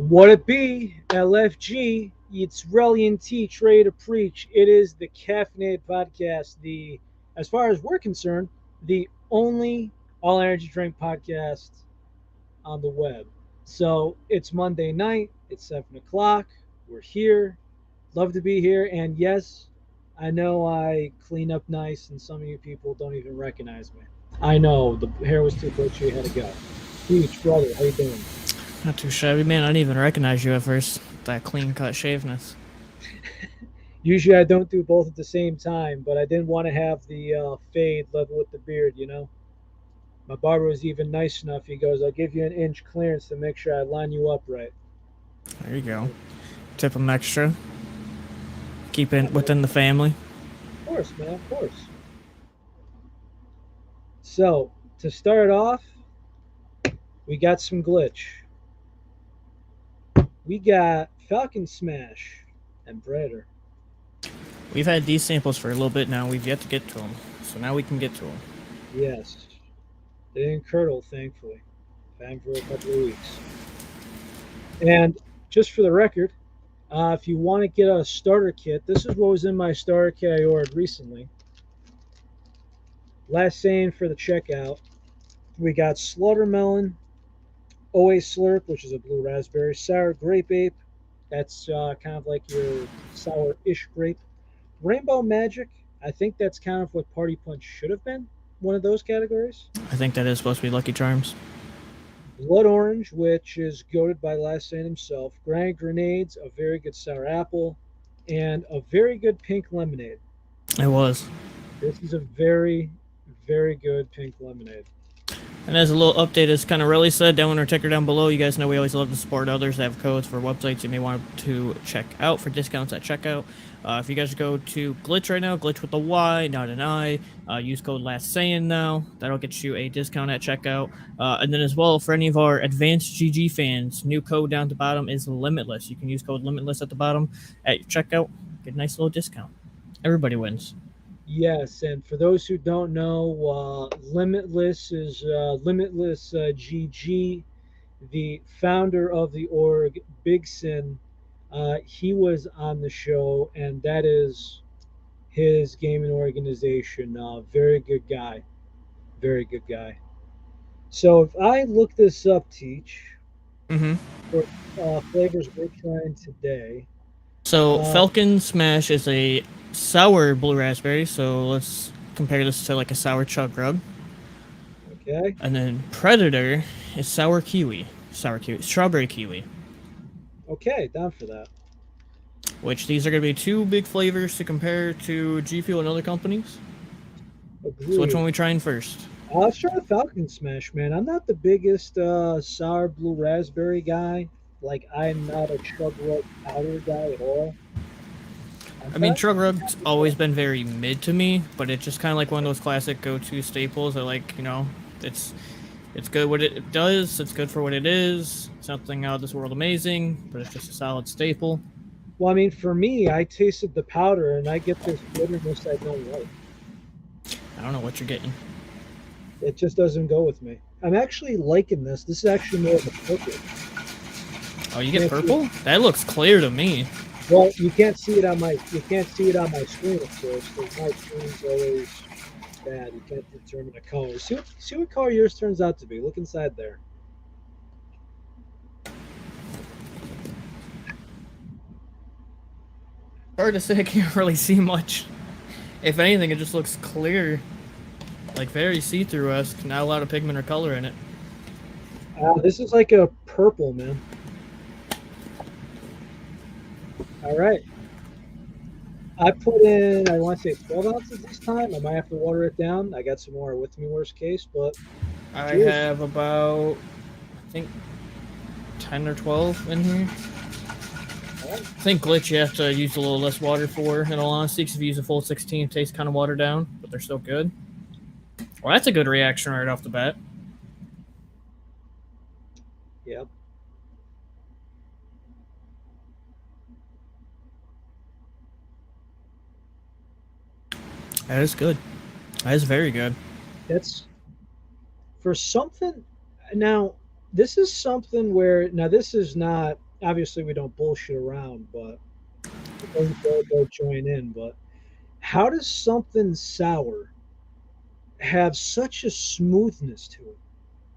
What it be, LFG? It's Relly and Teach, ready to preach. It is the Caffeinated Podcast, as far as we're concerned, the only all energy drink podcast on the web. So it's Monday night, it's 7 o'clock. We're here. Love to be here. And yes, I know I clean up nice, and some of you people don't even recognize me. I know the hair was too glitchy, I had to go. Teach, brother, how you doing? Not too shabby, man. I didn't even recognize you at first. That clean cut shaveness. Usually I don't do both at the same time, but I didn't want to have the fade level with the beard, you know? My barber was even nice enough. He goes, I'll give you an inch clearance to make sure I line you up right. There you go. Tip them extra. Keep it within the family. Of course, man, of course. So, to start off, we got some glitch. We got Falcon Smash and Predator. We've had these samples for a little bit now. We've yet to get to them. So now we can get to them. Yes. They didn't curdle, thankfully. Time for a couple of weeks. And just for the record, if you want to get a starter kit, this is what was in my starter kit I ordered recently. Last saying for the checkout, we got Slaughtermelon, OA Slurp, which is a blue raspberry, Sour Grape Ape, that's kind of like your sour-ish grape, Rainbow Magic, I think that's kind of what Party Punch should have been, one of those categories. I think that is supposed to be Lucky Charms. Blood Orange, which is goaded by Last Saint himself, Grand Grenades, a very good sour apple, and a very good pink lemonade. It was. This is a very, very good pink lemonade. And as a little update, as kind of really said, down in our ticker down below, you guys know we always love to support others that have codes for websites you may want to check out for discounts at checkout. If you guys go to Glytch right now, Glytch with a Y, not an I, use code Last Sayin now. That'll get you a discount at checkout. And then as well, for any of our advanced GG fans, new code down at the bottom is Limitless. You can use code Limitless at the bottom at your checkout. Get a nice little discount. Everybody wins. Yes, and for those who don't know, Limitless is Limitless GG, the founder of the org, Big Sin. He was on the show, and that is his gaming organization. Very good guy. Very good guy. So if I look this up, Teach, for flavors we're trying today. So Falcon Smash is a sour blue raspberry, so let's compare this to like a sour chug rub. Okay. And then Predator is strawberry kiwi. Okay, down for that. Which these are going to be two big flavors to compare to GFuel and other companies. Agreed. So which one are we trying first? Let's try the Falcon Smash, man. I'm not the biggest sour blue raspberry guy. Like, I'm not a chug rub powder guy at all. I mean, chug rub's always been very mid to me, but it's just kind of like one of those classic go-to staples that, like, you know, it's good what it does. It's good for what it is. It's nothing out of this world amazing, but it's just a solid staple. Well, I mean, for me, I tasted the powder, and I get this bitterness I don't like. I don't know what you're getting. It just doesn't go with me. I'm actually liking this. This is actually more of a purple. Oh, you get purple? That looks clear to me. Well, you can't see it on my screen, of course. Because my screen's always bad. You can't determine the color. See what color yours turns out to be. Look inside there. Hard to say. I can't really see much. If anything, it just looks clear, like very see-through-esque. Not a lot of pigment or color in it. This is like a purple, man. All right. I put in, I want to say 12 ounces this time. I might have to water it down. I got some more with me, worst case, but I have about, I think, 10 or 12 in here. I think Glytch you have to use a little less water for, in all honesty, because if you use a full 16, it tastes kind of watered down, but they're still good. Well, that's a good reaction right off the bat. Yep. That is good. That is very good. That's for something. Now, this is something where, now this is not obviously we don't bullshit around, but those both join in. But how does something sour have such a smoothness to it?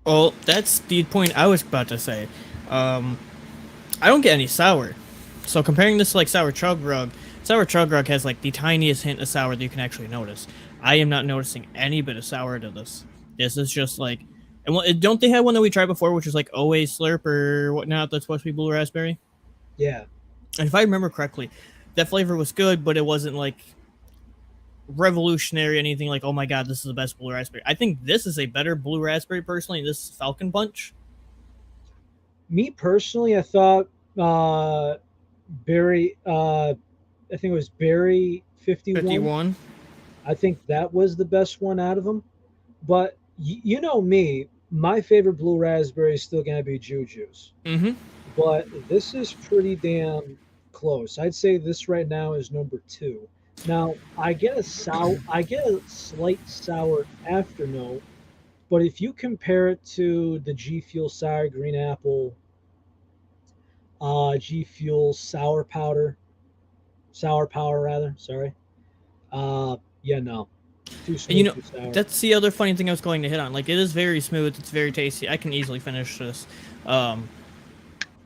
Well, that's the point I was about to say. Um, I don't get any sour. So comparing this to like sour chug rug has like the tiniest hint of sour that you can actually notice. I am not noticing any bit of sour to this. This is just like, and don't they have one that we tried before, which is like always slurp or whatnot? That's supposed to be blue raspberry. Yeah, And if I remember correctly, that flavor was good, but it wasn't like revolutionary, anything like, oh my god, this is the best blue raspberry. I think this is a better blue raspberry personally. This is Falcon Punch me personally, I thought Berry. I think it was Berry 51. 51. I think that was the best one out of them. But you know me, my favorite blue raspberry is still gonna be Juju's. Mm-hmm. But this is pretty damn close. I'd say this right now is number two. Now I get a slight sour afternote, but if you compare it to the G Fuel Sour Green Apple, G Fuel Sour Power rather, sorry. Yeah, no, too And you smooth, know, too sour. that's the other funny thing I was going to hit on. Like, it is very smooth. It's very tasty. I can easily finish this. Um,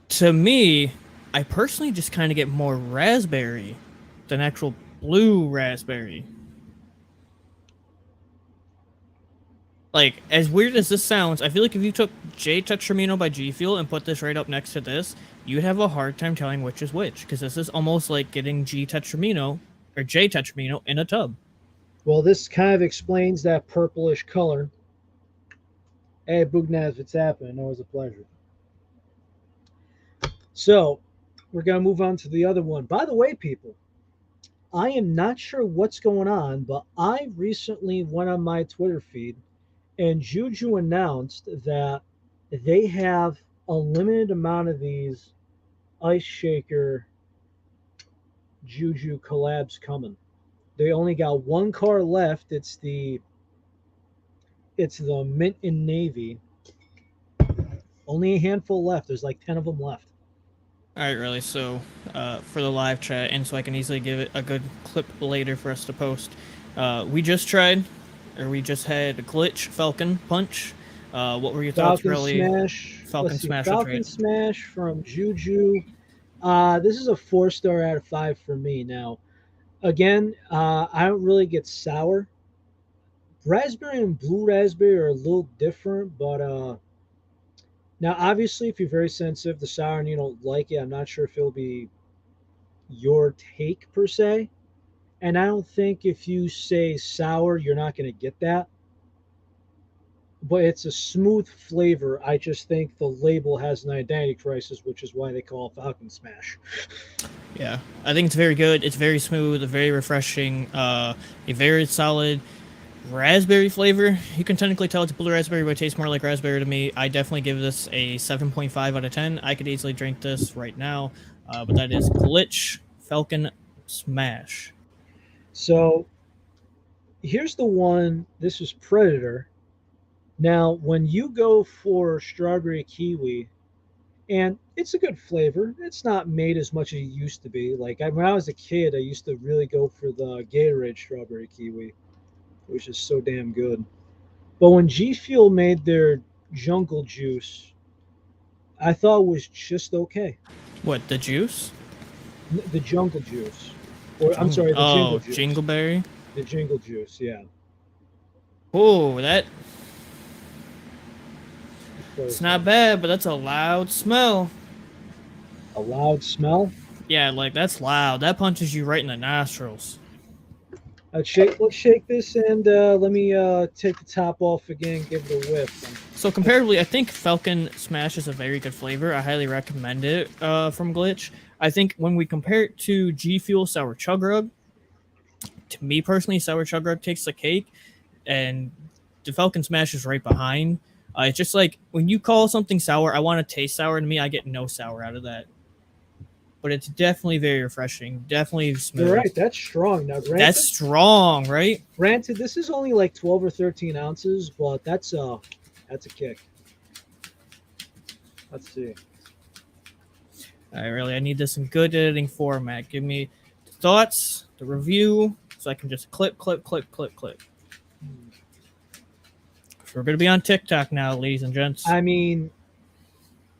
to me, I personally just kind of get more raspberry than actual blue raspberry. Like, as weird as this sounds, I feel like if you took J Tetramino by G Fuel and put this right up next to this, you'd have a hard time telling which is which, because this is almost like getting G Tetramino or J Tetramino in a tub. Well, this kind of explains that purplish color. Hey, Bugnaz, it's happening. Always a pleasure. So, we're going to move on to the other one. By the way, people, I am not sure what's going on, but I recently went on my Twitter feed and Juju announced that they have a limited amount of these Ice Shaker Juju collabs coming. They only got one car left. It's the mint and navy. Only a handful left. There's like 10 of them left. All right, really. So, for the live chat, and so I can easily give it a good clip later for us to post. We just tried, or we just had Glytch Falcon Punch. What were your thoughts, Falcon really? Smash. Falcon Let's see. Smash, that's Falcon right. Smash from Juju. This is a 4-star out of 5 for me. Now, again, I don't really get sour. Raspberry and blue raspberry are a little different, but now obviously, if you're very sensitive to sour and you don't like it, I'm not sure if it'll be your take per se. And I don't think if you say sour, you're not going to get that. But it's a smooth flavor. I just think the label has an identity crisis, which is why they call it Falcon Smash. Yeah, I think it's very good. It's very smooth, very refreshing. A very solid raspberry flavor. You can technically tell it's blue raspberry, but it tastes more like raspberry to me. I definitely give this a 7.5 out of 10. I could easily drink this right now, but that is Glytch Falcon Smash. So here's the one. This is Predator. Now, when you go for strawberry kiwi, and it's a good flavor. It's not made as much as it used to be. Like when I was a kid, I used to really go for the Gatorade strawberry kiwi, which is so damn good. But when G Fuel made their jungle juice, I thought it was just okay. What, the juice? The jungle juice, The or I'm jungle. sorry, the jingle Oh, juice. jingleberry. The jingle juice, yeah. Oh, that it's Close not one. bad, but that's a loud smell. A loud smell. Yeah, like that's loud. That punches you right in the nostrils. Let's shake this and let me take the top off again. Give it a whiff. So comparatively, I think Falcon Smash is a very good flavor. I highly recommend it from Glytch. I think when we compare it to G Fuel Sour Chug Rug, to me personally, Sour Chug Rug takes the cake, and the Falcon Smash is right behind. It's just like when you call something sour, I want to taste sour. To me, I get no sour out of that. But it's definitely very refreshing. Definitely You're smooth. right. That's strong. Now, That's strong, right? granted, this is only like 12 or 13 ounces, but that's a kick. Let's see. I need this in good editing format. Give me the thoughts, the review, so I can just clip. We're gonna be on TikTok now, ladies and gents. I mean,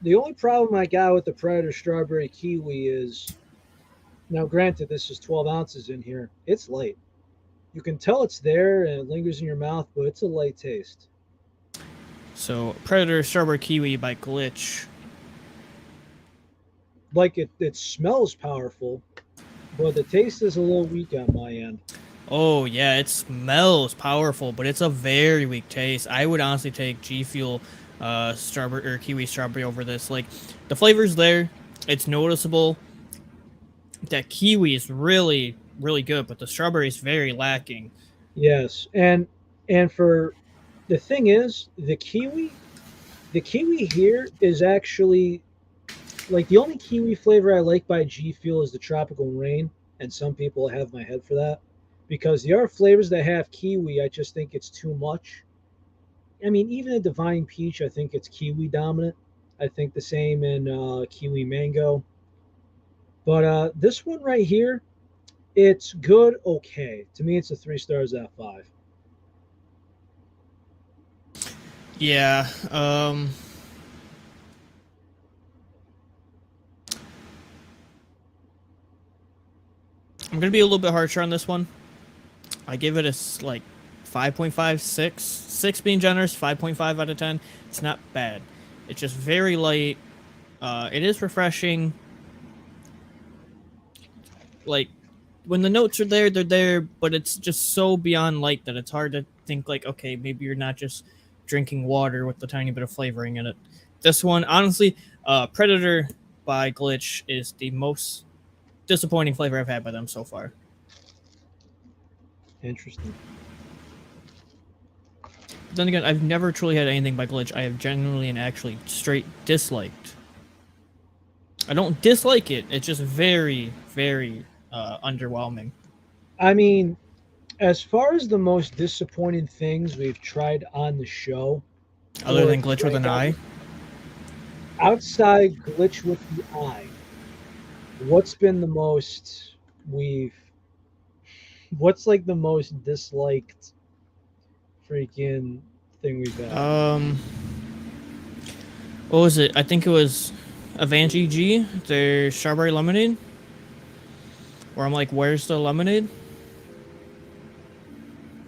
the only problem I got with the Predator Strawberry Kiwi is, now granted, this is 12 ounces in here. It's light. You can tell it's there and it lingers in your mouth, but it's a light taste. So, Predator Strawberry Kiwi by Glytch. Like it smells powerful, but the taste is a little weak on my end. Oh yeah, it smells powerful, but it's a very weak taste. I would honestly take GFuel strawberry or kiwi strawberry over this. Like the flavor's there, it's noticeable. That kiwi is really really good, but the strawberry is very lacking. Yes, and for the thing is, the kiwi here is actually like the only kiwi flavor I like by G Fuel is the tropical rain, and some people have my head for that because the other flavors that have kiwi, I just think it's too much. I mean, even a divine peach, I think it's kiwi dominant. I think the same in kiwi mango. But this one right here, it's good, okay. To me, it's a 3 stars out of 5. Yeah, I'm gonna be a little bit harsher on this one. I give it a like 5.5, 6. 6 being generous, 5.5 out of 10. It's not bad. It's just very light. It is refreshing. Like when the notes are there, they're there, but it's just so beyond light that it's hard to think like, okay, maybe you're not just drinking water with a tiny bit of flavoring in it. This one, honestly, Predator by Glytch is the most disappointing flavor I've had by them so far. Interesting. But then again, I've never truly had anything by Glytch I have genuinely and actually straight disliked. I don't dislike it. It's just very, very underwhelming. I mean, as far as the most disappointing things we've tried on the show, Other or than Glitch with an drank eye. outside Glitch with the eye, what's been the most we've what's like the most disliked freaking thing we've had? What was it? I think it was Avanti G, their strawberry lemonade. Where I'm like, where's the lemonade?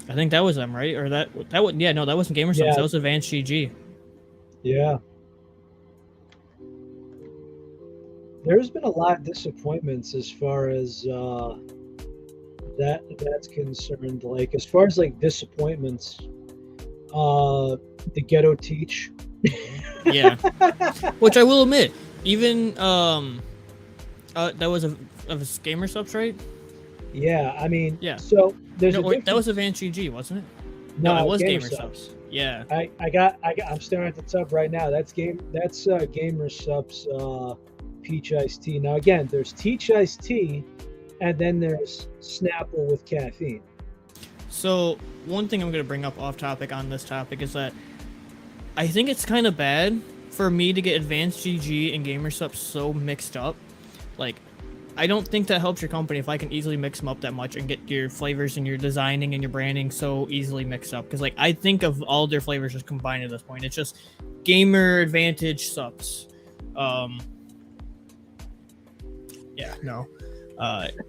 I think that was them, right? Or that would yeah, no, that wasn't Gamer Subs. Yeah, That was Avanti G. yeah. There's been a lot of disappointments as far as that's concerned. Like as far as like disappointments, the Ghetto Teach. Yeah, which I will admit, even that was a Gamer Subs, right? Yeah, I mean, Yeah. so there's No, a wait, that difference. was Avanti G, wasn't it? No, No, it was Gamer Gamer Subs. Subs. Yeah. I'm staring at the tub right now. That's Gamer Subs peach iced tea. Now again, there's Teach iced tea, and then there's Snapple with caffeine. So one thing I'm gonna bring up off topic on this topic is that I think it's kind of bad for me to get Advanced GG and Gamer Subs so mixed up. Like, I don't think that helps your company if I can easily mix them up that much and get your flavors and your designing and your branding so easily mixed up. Because like I think of all their flavors just combined at this point. It's just Gamer Advantage Subs. Yeah, no.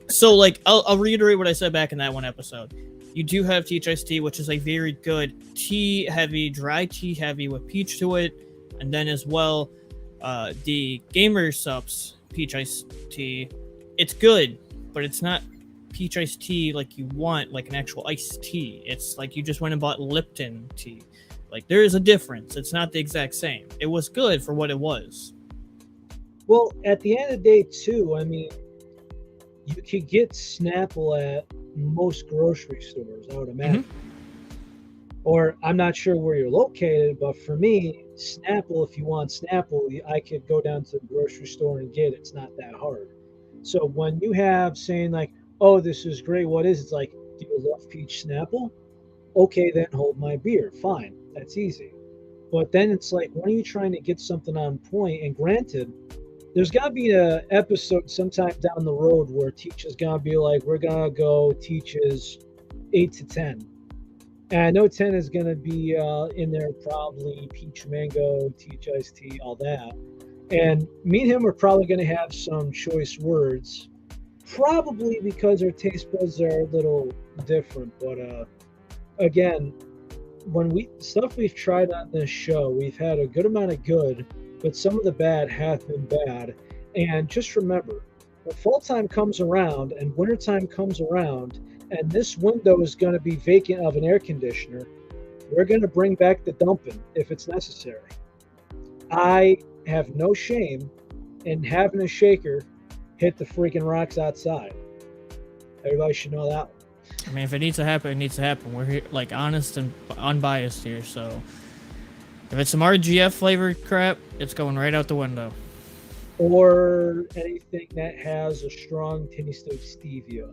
So like I'll reiterate what I said back in that one episode. You do have Teach Iced Tea, which is a very good tea heavy, dry tea heavy with peach to it, and then as well, the Gamer Subs Peach Iced Tea. It's good, but it's not peach iced tea like you want, like an actual iced tea. It's like you just went and bought Lipton tea. Like there is a difference. It's not the exact same. It was good for what it was. Well, at the end of the day, too, I mean, you could get Snapple at most grocery stores, I would imagine. Or I'm not sure where you're located, but for me, Snapple, if you want Snapple, I could go down to the grocery store and get it. It's not that hard. So when you have saying like, "Oh, this is great," what is it? It's like, do you love peach Snapple? Okay, then hold my beer. Fine, that's easy. But then it's like, when are you trying to get something on point? And granted, there's got to be a episode sometime down the road where Teach is gonna be like, we're gonna go Teach's 8 to 10. And I know 10 is gonna be in there probably peach mango, Teach iced tea, all that. And me and him are probably gonna have some choice words, probably because our taste buds are a little different. But again, when we've tried on this show, we've had a good amount of good, but some of the bad have been bad. And just remember, when fall time comes around and wintertime comes around, and this window is going to be vacant of an air conditioner, we're going to bring back the dumping if it's necessary. I have no shame in having a shaker hit the freaking rocks outside. Everybody should know that one. I mean, if it needs to happen, it needs to happen. We're here, like, honest and unbiased here, so if it's some RGF flavored crap, it's going right out the window. Or anything that has a strong taste of stevia.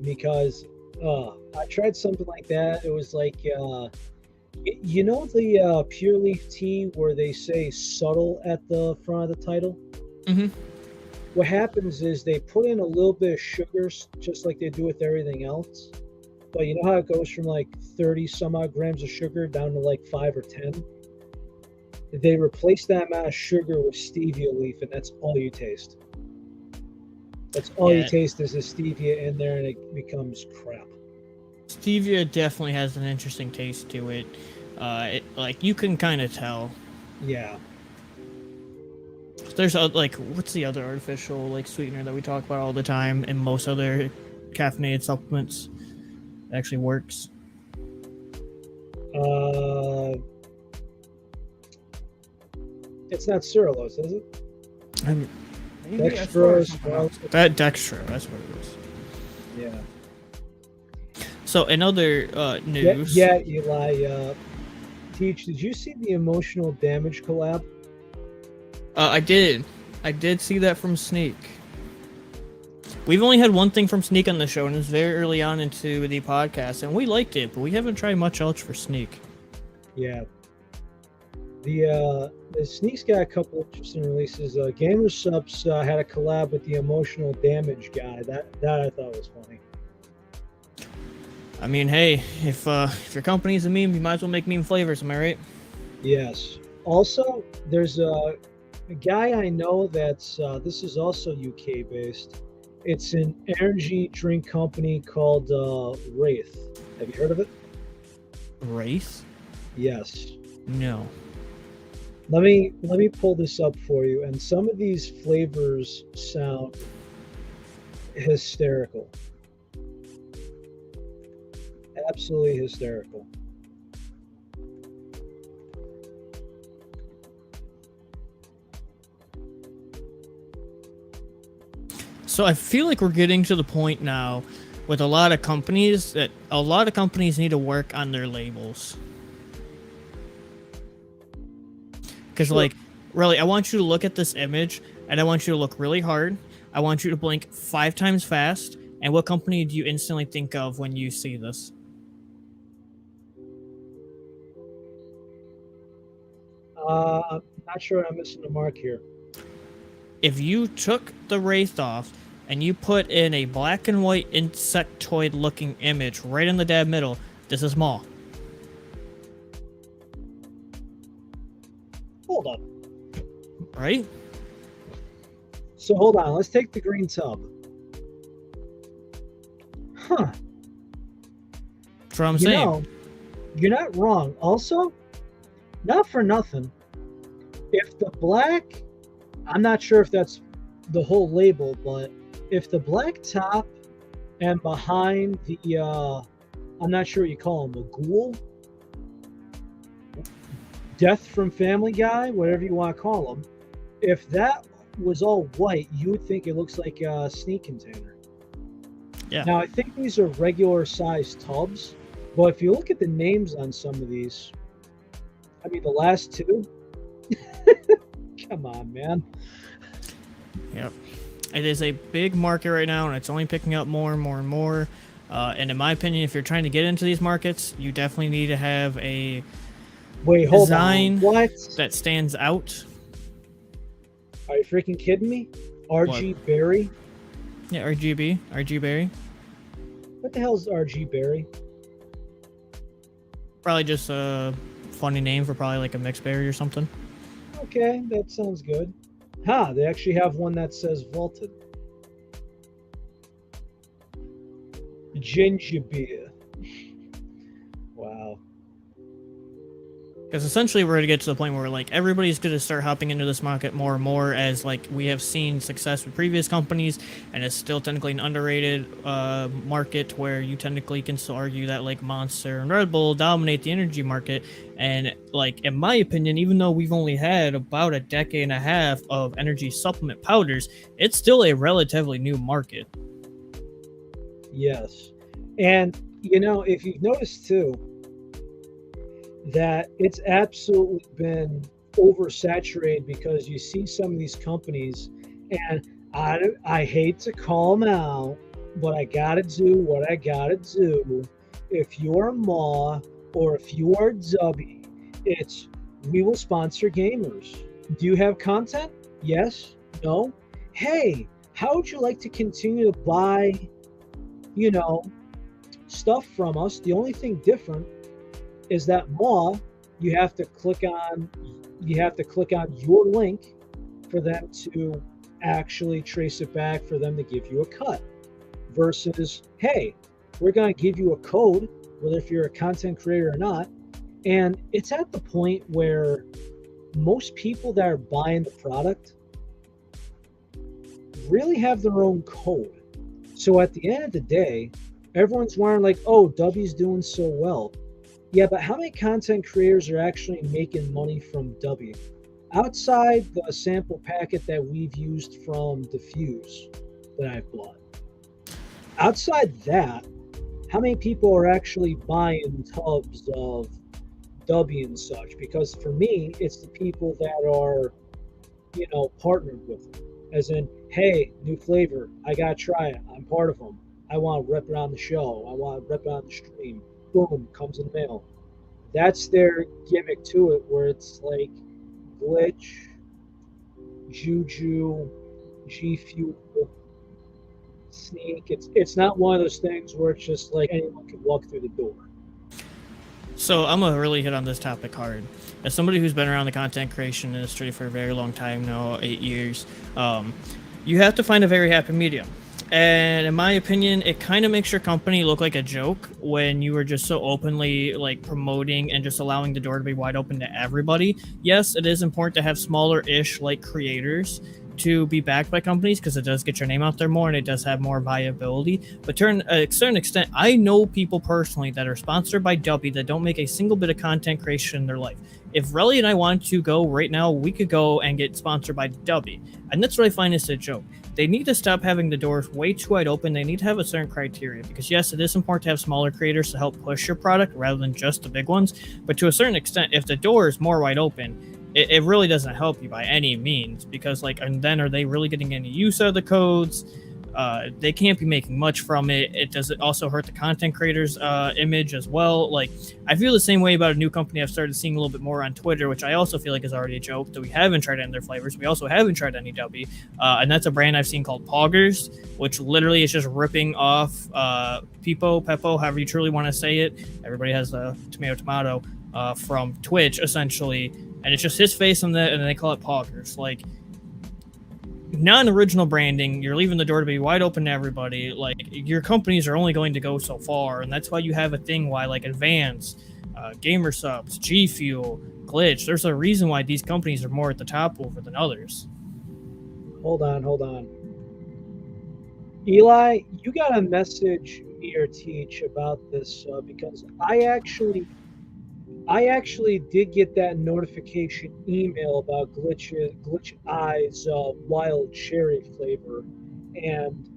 Because I tried something like that. It was like, you know the Pure Leaf tea where they say subtle at the front of the title? Mm-hmm. What happens is they put in a little bit of sugar, just like they do with everything else. But you know how it goes from like 30 some odd grams of sugar down to like 5 or 10? They replace that amount of sugar with stevia leaf, and that's all you taste. That's all you taste is the stevia in there, and it becomes crap. Stevia definitely has an interesting taste to it. Like, you can kind of tell. Yeah. There's like, what's the other artificial like sweetener that we talk about all the time in most other caffeinated supplements that actually works? It's not Cellulose, is it? Dextrose. That dextro, that's what it is. Yeah. So in other news, yeah, Eli. Teach, did you see the Emotional Damage collab? I did see that from Sneak. We've only had one thing from Sneak on the show, and it was very early on into the podcast, and we liked it, but we haven't tried much else for Sneak. Yeah. The Sneak's got a couple interesting releases. Gamer Subs had a collab with the Emotional Damage guy. That I thought was funny. I mean, hey, if your company's a meme, you might as well make meme flavors. Am I right? Yes. Also, there's a guy I know that's this is also UK based. It's an energy drink company called Wraith. Have you heard of it? Wraith? Yes. No. Let me pull this up for you, and some of these flavors sound hysterical. Absolutely hysterical. So I feel like we're getting to the point now with a lot of companies that a lot of companies need to work on their labels. Because, like, really, I want you to look at this image, and I want you to look really hard. I want you to blink 5 times fast. And what company do you instantly think of when you see this? I'm not sure I'm missing the mark here. If you took the Wraith off and you put in a black and white insectoid-looking image right in the dead middle, this is Maul. Hold on. Right? So hold on. Let's take the green tub. Huh. That's what I'm saying. Know, you're not wrong. Also, not for nothing, if the black, I'm not sure if that's the whole label, but if the black top and behind the, I'm not sure what you call him, a ghoul, Death from Family Guy, whatever you want to call him, if that was all white, you would think it looks like a Sneak container. Yeah. Now, I think these are regular size tubs, but if you look at the names on some of these, I mean, the last two, come on, man. Yep. It is a big market right now, and it's only picking up more and more and more. And in my opinion, if you're trying to get into these markets, you definitely need to have a design that stands out. Are you freaking kidding me? What? RG Berry? Yeah, RG Berry. What the hell is RG Berry? Probably just a funny name for probably like a mixed berry or something. Okay, that sounds good. They actually have one that says vaulted. Ginger beer. Wow. Because essentially we're going to get to the point where like everybody's going to start hopping into this market more and more, as like we have seen success with previous companies, and it's still technically an underrated market where you technically can still argue that like Monster and Red Bull dominate the energy market. And like in my opinion, even though we've only had about a decade and a half of energy supplement powders, it's still a relatively new market. Yes. And if you've noticed too, that it's absolutely been oversaturated, because you see some of these companies, and I hate to call them out, but I gotta do what I gotta do. If you're Ma or if you are Zubby, it's we will sponsor gamers. Do you have content? Yes? No? Hey, how would you like to continue to buy, stuff from us? The only thing different is that you have to click on your link for them to actually trace it back, for them to give you a cut, versus, hey, we're going to give you a code, whether if you're a content creator or not. And it's at the point where most people that are buying the product really have their own code. So at the end of the day, everyone's wondering like, oh, W's doing so well. Yeah, but how many content creators are actually making money from W? Outside the sample packet that we've used from Diffuse that I've bought. Outside that, how many people are actually buying tubs of W and such? Because for me, it's the people that are, partnered with them. As in, hey, new flavor, I gotta try it. I'm part of them. I want to rep it on the show. I want to rep it on the stream. Boom, comes in the mail. That's their gimmick to it, where it's like Glytch, Juju, GFuel, Sneak. It's not one of those things where it's just like anyone can walk through the door. So I'm gonna really hit on this topic hard. As somebody who's been around the content creation industry for a very long time now, 8 years, you have to find a very happy medium. And in my opinion, it kind of makes your company look like a joke when you are just so openly like promoting and just allowing the door to be wide open to everybody. Yes, it is important to have smaller-ish like creators to be backed by companies, because it does get your name out there more and it does have more viability. But to a certain extent, I know people personally that are sponsored by W that don't make a single bit of content creation in their life. If Relly and I want to go right now, we could go and get sponsored by W. And that's what I find is a joke. They need to stop having the doors way too wide open. They need to have a certain criteria, because yes, it is important to have smaller creators to help push your product rather than just the big ones. But to a certain extent, if the door is more wide open, it really doesn't help you by any means, because like, and then are they really getting any use out of the codes? They can't be making much from it. It does also hurt the content creators' image as well. Like, I feel the same way about a new company I've started seeing a little bit more on Twitter, which I also feel like is already a joke, that we haven't tried any of their flavors. We also haven't tried any W, and that's a brand I've seen called Poggers, which literally is just ripping off Peppo, however you truly want to say it. Everybody has a tomato from Twitch, essentially, and it's just his face on that, and they call it Poggers. Like, non-original branding, you're leaving the door to be wide open to everybody. Like, your companies are only going to go so far, and that's why you have a thing why like Advance, Gamer Subs, GFuel, Glytch, there's a reason why these companies are more at the top over than others. Hold on. Eli, you got to message me or Teach about this, because I actually did get that notification email about Glytch Eye's wild cherry flavor, and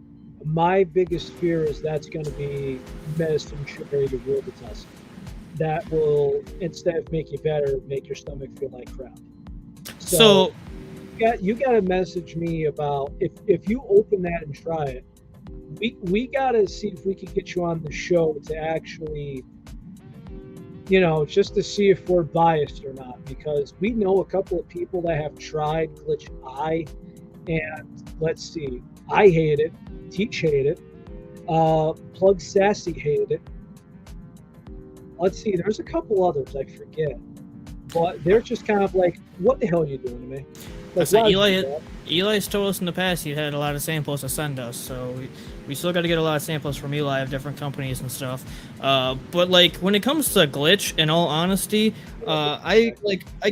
my biggest fear is that's going to be medicine cherry to Robitussin. That will, instead of make you better, make your stomach feel like crap. So you got to message me about if you open that and try it. We got to see if we can get you on the show to actually, just to see if we're biased or not, because we know a couple of people that have tried Glytch Eye, And let's see, I hate it. Teach hated it. Plug Sassy hated it. Let's see, there's a couple others I forget, but they're just kind of like, "What the hell are you doing to me?" I Like, say why would you do that? Eli's told us in the past he had a lot of samples to send us, so we still got to get a lot of samples from Eli of different companies and stuff. But like when it comes to Glytch, in all honesty, I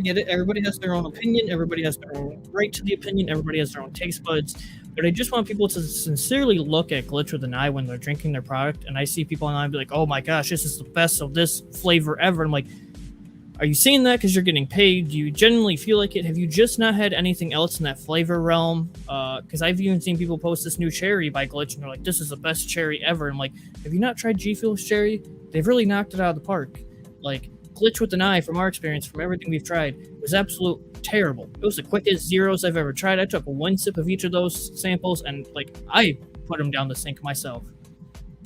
get it. Everybody has their own opinion. Everybody has their own right to the opinion. Everybody has their own taste buds. But I just want people to sincerely look at Glytch with an eye when they're drinking their product. And I see people online be like, "Oh my gosh, this is the best of this flavor ever." I'm like, are you saying that because you're getting paid? Do you genuinely feel like it? Have you just not had anything else in that flavor realm? Because I've even seen people post this new cherry by Glytch, and they're like, "This is the best cherry ever." I'm like, have you not tried GFuel's cherry? They've really knocked it out of the park. Like Glytch with an eye, from our experience, from everything we've tried, was absolute terrible. It was the quickest zeros I've ever tried. I took one sip of each of those samples, and like I put them down the sink myself.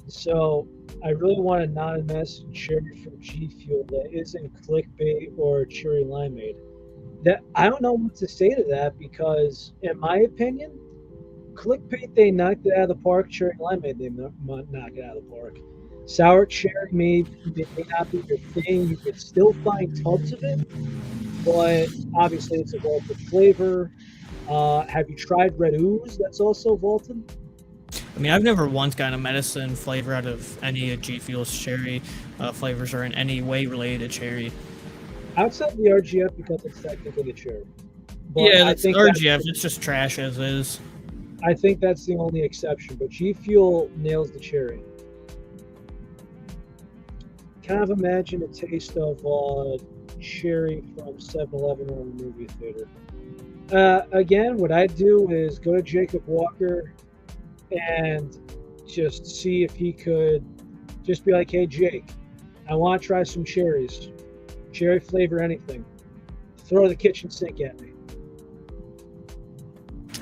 So I really want a non-mess cherry from G Fuel that isn't clickbait or cherry limeade. That I don't know what to say to that because, in my opinion, clickbait they knocked it out of the park. Cherry limeade they knock it out of the park. Sour cherry may not be your thing. You could still find tubs of it, but obviously it's a vaulted flavor. Have you tried red ooze? That's also vaulted. I mean, I've never once gotten a medicine flavor out of any of G Fuel's cherry flavors or in any way related to cherry. Outside the RGF because it's technically a cherry. But Yeah, I that's think RGF. It's just trash as is. I think that's the only exception. But G Fuel nails the cherry. Kind of imagine a taste of cherry from 7-Eleven or a movie theater. Again, what I do is go to Jacob Walker and just see if he could just be like, "Hey, Jake, I want to try some cherries, cherry flavor, anything. Throw the kitchen sink at me."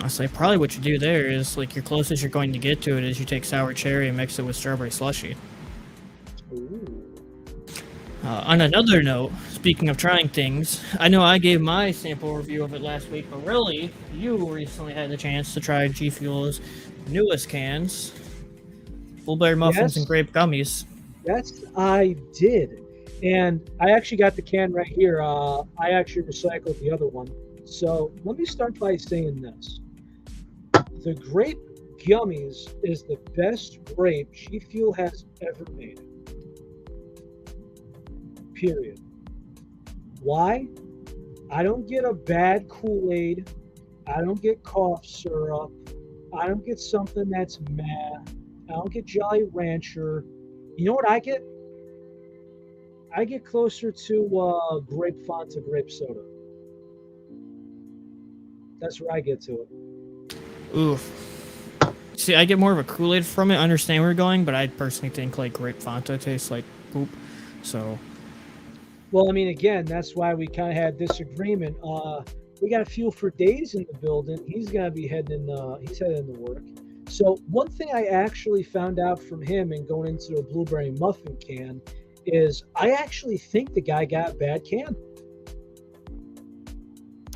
I say probably what you do there is like your closest you're going to get to it is you take sour cherry and mix it with strawberry slushy. Ooh. On another note, speaking of trying things, I know I gave my sample review of it last week, but really, you recently had the chance to try G Fuel's newest cans, blueberry muffins and Yes, grape gummies. yes, I did. And I actually got the can right here. I actually recycled the other one. So let me start by saying this. The grape gummies is the best grape G Fuel has ever made. Period. Why? I don't get a bad Kool-Aid. I don't get cough syrup. I don't get something that's meh. I don't get Jolly Rancher. You know what I get? I get closer to grape Fanta grape soda. That's where I get to it. Oof. See, I get more of a Kool-Aid from it. I understand where you're going, but I personally think like grape Fanta tastes like poop. So Well, I mean, again, that's why we kind of had disagreement. We got Fuel for Days in the building. He's gonna be heading in. He's heading to work. So one thing I actually found out from him and going into a blueberry muffin can is I actually think the guy got a bad can.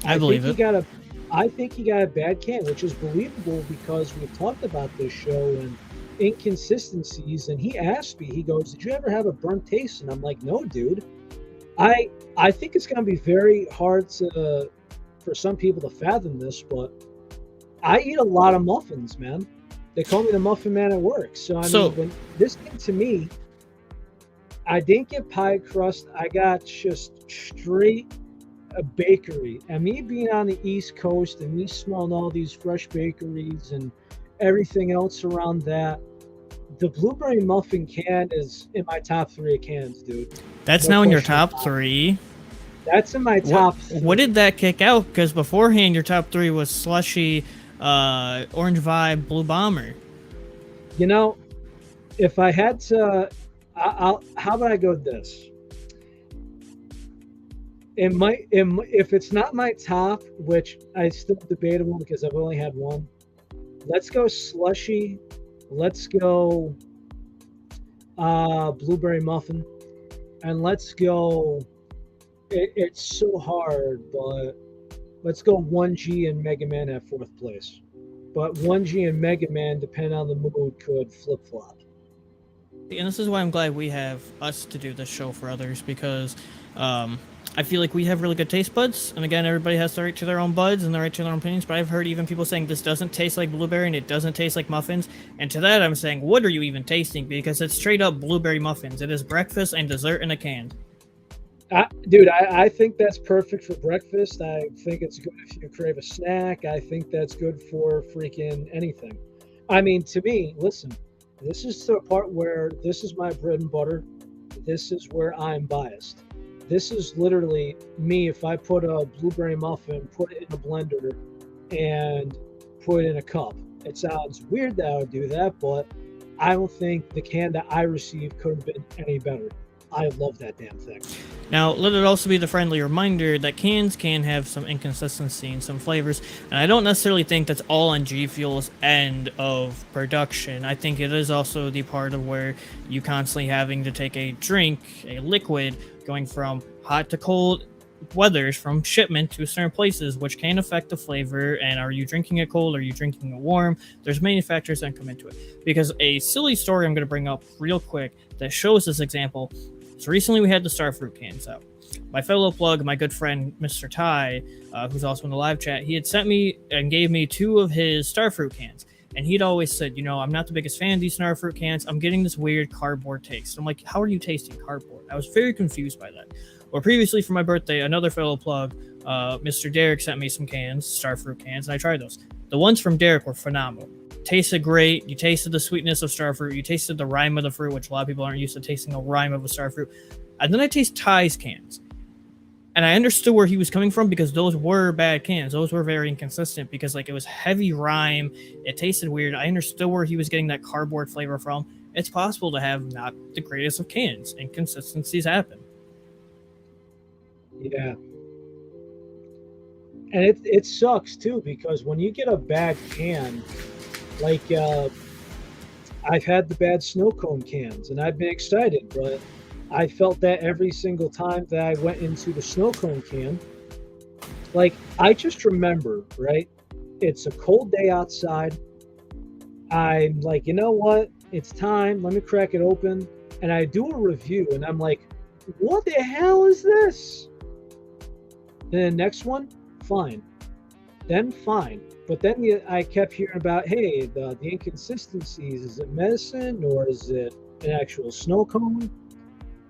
I believe think it. he got a I think he got a bad can, which is believable because we've talked about this show and inconsistencies. And he asked me, he goes, "Did you ever have a burnt taste?" And I'm like, "No, dude." I think it's going to be very hard to for some people to fathom this, but I eat a lot of muffins, man. They call me the Muffin Man at work. So I So mean, when this came to me, I didn't get pie crust. I got just straight a bakery. And me being on the East Coast and me smelling all these fresh bakeries and everything else around that, the blueberry muffin can is in my top three of cans, dude. that's No now in your question top about it. three. That's in my top three. What did that kick out? Because beforehand, your top three was slushy, orange vibe, blue bomber. You know, if I had to, I'll. How about I go this? If it's not my top, which I still debatable because I've only had one. Let's go slushy. Let's go blueberry muffin, and let's go. It's so hard, but let's go 1G and Mega Man at fourth place. But 1G and Mega Man, depending on the mood, could flip flop. And this is why I'm glad we have us to do this show for others, because I feel like we have really good taste buds. And again, everybody has the right to their own buds and the right to their own opinions. But I've heard even people saying this doesn't taste like blueberry and it doesn't taste like muffins. And to that, I'm saying, what are you even tasting? Because it's straight up blueberry muffins. It is breakfast and dessert in a can. Dude, I think that's perfect for breakfast. I think it's good if you crave a snack. I think that's good for freaking anything. I mean, to me, listen, this is the part where this is my bread and butter. This is where I'm biased. This is literally me. If I put a blueberry muffin, put it in a blender, and put it in a cup. It sounds weird that I would do that, but I don't think the can that I received could have been any better. I love that damn thing. Now, let it also be the friendly reminder that cans can have some inconsistency and some flavors, and I don't necessarily think that's all on GFuel's end of production. I think it is also the part of where you constantly having to take a drink, a liquid, going from hot to cold weathers from shipment to certain places, which can affect the flavor. And are you drinking it cold? Are you drinking it warm? There's many factors that come into it. Because a silly story I'm going to bring up real quick that shows this example. So recently we had the Starfruit cans out. My fellow plug, my good friend Mr. Ty, who's also in the live chat, he had sent me and gave me 2 of his Starfruit cans. And he'd always said, you know, I'm not the biggest fan of these Starfruit cans. I'm getting this weird cardboard taste. I'm like, how are you tasting cardboard? I was very confused by that. Or previously for my birthday, another fellow plug, Mr. Derek, sent me some cans, Starfruit cans, and I tried those. The ones from Derek were phenomenal. Tasted great. You tasted the sweetness of starfruit. You tasted the rime of the fruit, which a lot of people aren't used to tasting a rime of a starfruit. And then I taste Ty's cans. And I understood where he was coming from because those were bad cans. Those were very inconsistent because like it was heavy rime. It tasted weird. I understood where he was getting that cardboard flavor from. It's possible to have not the greatest of cans. Inconsistencies happen. Yeah. And it sucks too because when you get a bad can, like I've had the bad snow cone cans and I've been excited, but I felt that every single time that I went into the snow cone can. Like I just remember, right? It's a cold day outside. I'm like, you know what? It's time. Let me crack it open. And I do a review and I'm like, what the hell is this? And the next one, fine. Then fine. But then I kept hearing about, hey, the inconsistencies. Is it medicine or is it an actual snow cone?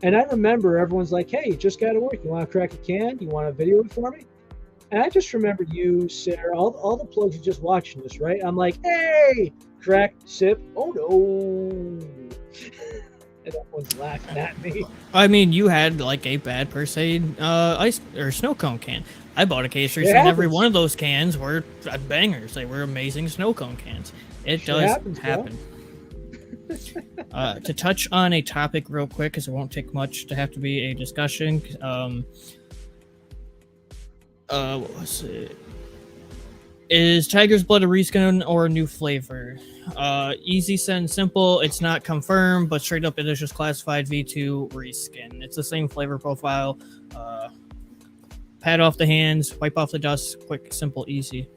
And I remember everyone's like, hey, you just got to work. You want to crack a can? You want to video it for me? And I just remember you, Sarah, all the plugs are just watching this, right? I'm like, hey, crack, sip. Oh, no. And everyone's laughing at me. I mean, you had like a bad per se ice or snow cone can. I bought a case recently, and every one of those cans were bangers. They were amazing snow cone cans. It does happen. To touch on a topic real quick, because it won't take much to have to be a discussion. What was it? Is Tiger's Blood a reskin or a new flavor? Easy, said and simple. It's not confirmed, but straight up, it is just classified V2 reskin. It's the same flavor profile. Pat off the hands, wipe off the dust, quick, simple, easy.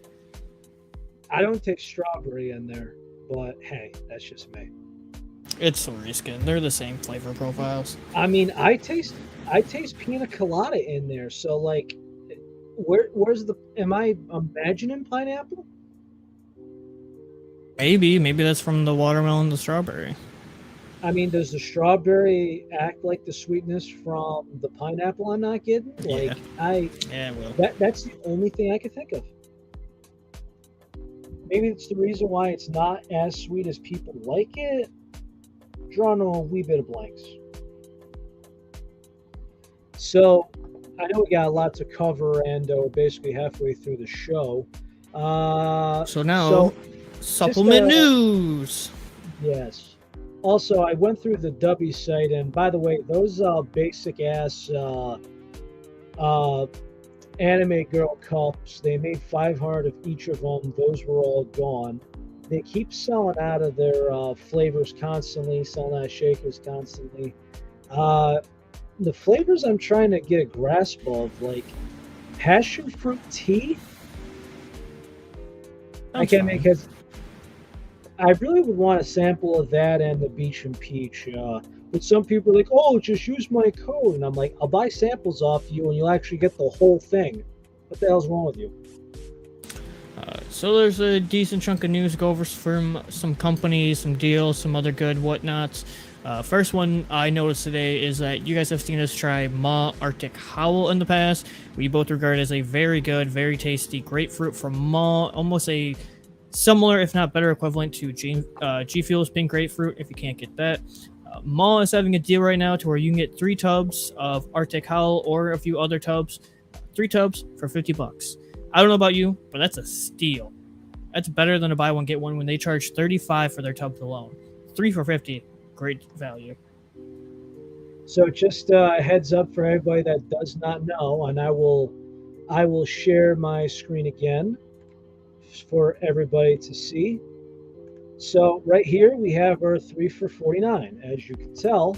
I don't take strawberry in there, but hey, that's just me. It's a reskin. They're the same flavor profiles. I mean, I taste pina colada in there, so like, where's the? Am I imagining pineapple? Maybe that's from the watermelon, the strawberry. I mean, does the strawberry act like the sweetness from the pineapple I'm not getting? Like, yeah, well, that's the only thing I could think of. Maybe it's the reason why it's not as sweet as people like it. Drawing a wee bit of blanks. So, I know we got a lot to cover, and we're basically halfway through the show. Supplement news. Yes. Also, I went through the W site, and by the way, those basic ass anime girl cups, they made 500 of each of them. Those were all gone. They keep selling out of their flavors constantly, selling out of shakers constantly. The flavors I'm trying to get a grasp of, like passion fruit tea, I Sounds can't fine. because I really would want a sample of that and the Beach and Peach. But some people are like, "Oh, just use my code," and I'm like, "I'll buy samples off you, and you'll actually get the whole thing." What the hell's wrong with you? So there's a decent chunk of news to go over from some companies, some deals, some other good whatnots. First one I noticed today is that you guys have seen us try Ma Arctic Howl in the past. We both regard as a very good, very tasty grapefruit from Ma, almost a similar, if not better, equivalent to G Fuel's pink grapefruit. If you can't get that, Ma is having a deal right now to where you can get 3 tubs of Arctic Howl or a few other tubs, 3 tubs for $50. I don't know about you, but that's a steal. That's better than a buy one get one when they charge 35 for their tubs alone. 3 for 50, great value. So just a heads up for everybody that does not know, and I will share my screen again for everybody to see. So right here we have our 3 for 49. As you can tell,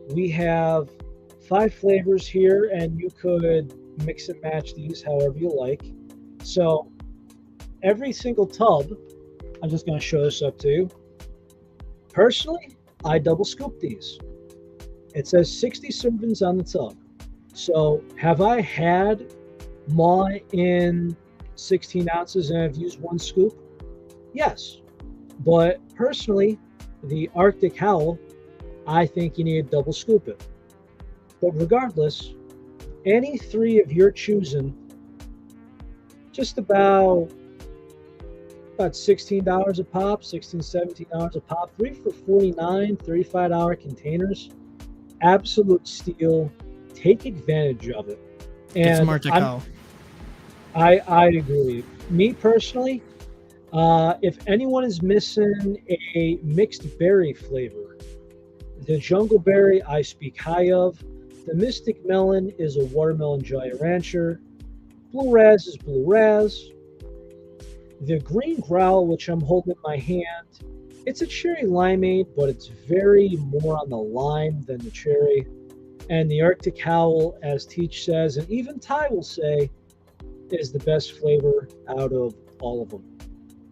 we have 5 flavors here, and you could mix and match these however you like. So every single tub, I'm just going to show this up to you. Personally, I double scoop these. It says 60 servings on the tub. So have I had Ma in 16 ounces and I've used 1 scoop? Yes. But personally, the Arctic Howl, I think you need to double scoop it. But regardless, any 3 of your choosing, just about $16 a pop, $17 a pop, 3 for 49, $35 containers. Absolute steal. Take advantage of it. Get some And Arctic Howl. I agree. Me personally, if anyone is missing a mixed berry flavor, the jungle berry I speak high of. The mystic melon is a watermelon Jolly Rancher. Blue raz is blue raz. The green growl, which I'm holding in my hand, it's a cherry limeade, but it's very more on the lime than the cherry. And the Arctic Howl, as Teach says, and even Ty will say, is the best flavor out of all of them.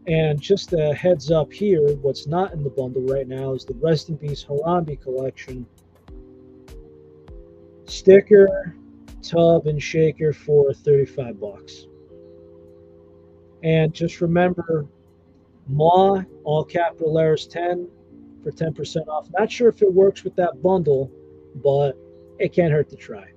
And just a heads up here, what's not in the bundle right now is the Rest in Peace Harambe collection. Sticker, tub, and shaker for $35. And just remember, Ma, all capital letters 10 for 10% off. Not sure if it works with that bundle, but it can't hurt to try.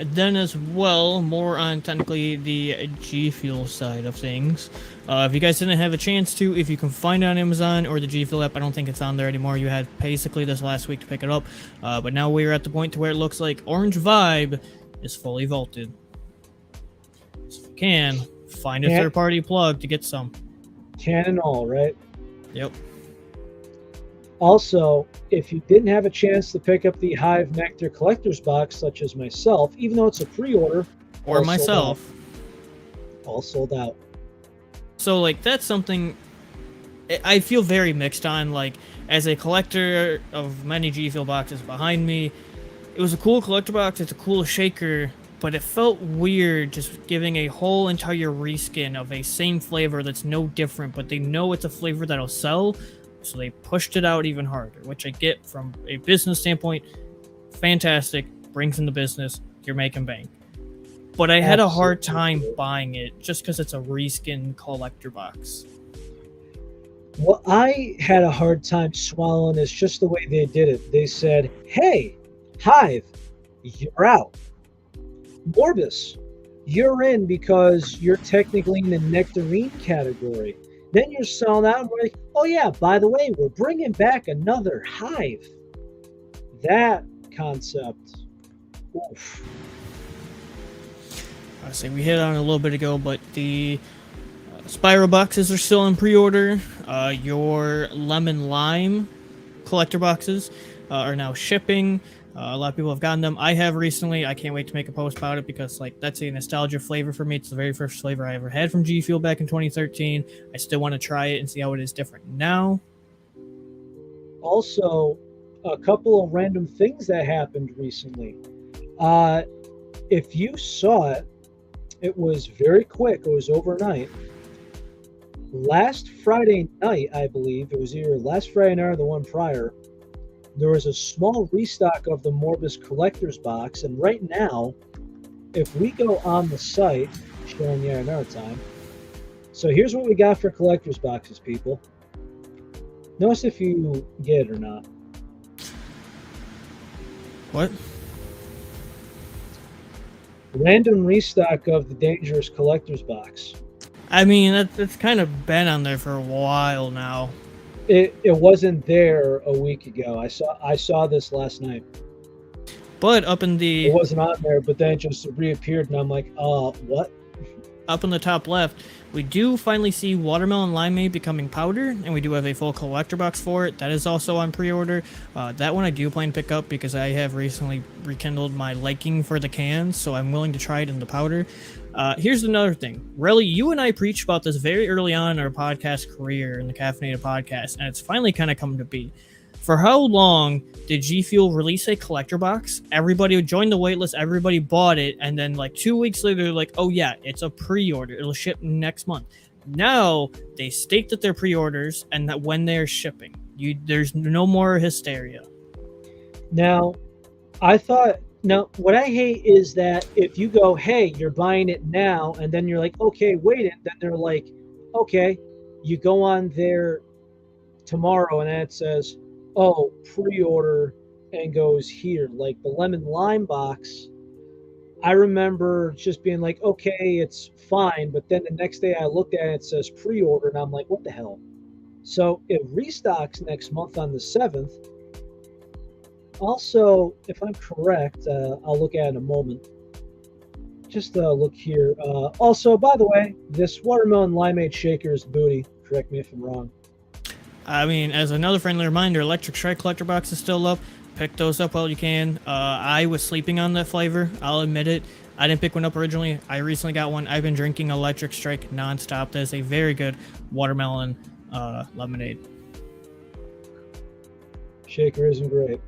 Then as well, more on technically the G Fuel side of things. If you guys didn't have a chance to, if you can find it on Amazon or the G Fuel app, I don't think it's on there anymore. You had basically this last week to pick it up, but now we're at the point to where it looks like Orange Vibe is fully vaulted. So if you can, find a third-party plug to get some. Can and all, right? Yep. Also, if you didn't have a chance to pick up the Hive Nectar Collector's Box, such as myself, even though it's a pre-order, or myself, all sold out. So, like, that's something I feel very mixed on. Like, as a collector of many G Fuel boxes behind me, it was a cool collector box, it's a cool shaker, but it felt weird just giving a whole entire reskin of a same flavor that's no different, but they know it's a flavor that'll sell, so they pushed it out even harder, which I get from a business standpoint. Fantastic, brings in the business, you're making bank. But I had a hard time buying it just because it's a reskin collector box. What I had a hard time swallowing is just the way they did it. They said, "Hey, Hive, you're out. Morbus, you're in because you're technically in the nectarine category." Then you're selling out, and we're like, "Oh yeah, by the way, we're bringing back another Hive." That concept, oof. I say we hit on it a little bit ago, but the spiral boxes are still in pre-order. Your lemon lime collector boxes are now shipping. A lot of people have gotten them. I have recently. I can't wait to make a post about it because, like, that's a nostalgia flavor for me. It's the very first flavor I ever had from G Fuel back in 2013. I still want to try it and see how it is different now. Also, a couple of random things that happened recently. If you saw it, It was very quick. It was overnight. Last Friday night, I believe, it was either last Friday night or the one prior, there was a small restock of the Morbus Collector's Box, and right now, if we go on the site, showing you another time, so here's what we got for Collector's Boxes, people. Notice if you get it or not. What? Random restock of the Dangerous Collector's Box. I mean, that's kind of been on there for a while now. It wasn't there a week ago. I saw this last night. But up in the... It wasn't on there, but then it just reappeared, and I'm like, what? Up in the top left, we do finally see Watermelon Limeade becoming powder, and we do have a full collector box for it. That is also on pre-order. That one I do plan to pick up because I have recently rekindled my liking for the cans, so I'm willing to try it in the powder. Here's another thing. Relly, you and I preached about this very early on in our podcast career in the Caffeinated podcast, and it's finally kind of come to be. For how long did GFuel release a collector box? Everybody would join the waitlist, everybody bought it, and then like 2 weeks later, they're like, oh yeah, it's a pre-order. It'll ship next month. Now, they state that they're pre-orders and that when they're shipping. There's no more hysteria. Now, what I hate is that if you go, hey, you're buying it now, and then you're like, okay, wait it, then they're like, okay, you go on there tomorrow, and then it says, oh, pre-order, and goes here. Like the lemon lime box, I remember just being like, okay, it's fine, but then the next day I looked at it, it says pre-order, and I'm like, what the hell? So it restocks next month on the 7th. Also, if I'm correct, I'll look at it in a moment. Just look here. Also, by the way, this Watermelon Limeade shaker is booty. Correct me if I'm wrong. I mean, as another friendly reminder, Electric Strike collector box is still up. Pick those up while you can. I was sleeping on that flavor. I'll admit it. I didn't pick one up originally. I recently got one. I've been drinking Electric Strike nonstop. That is a very good watermelon lemonade. Shaker isn't great.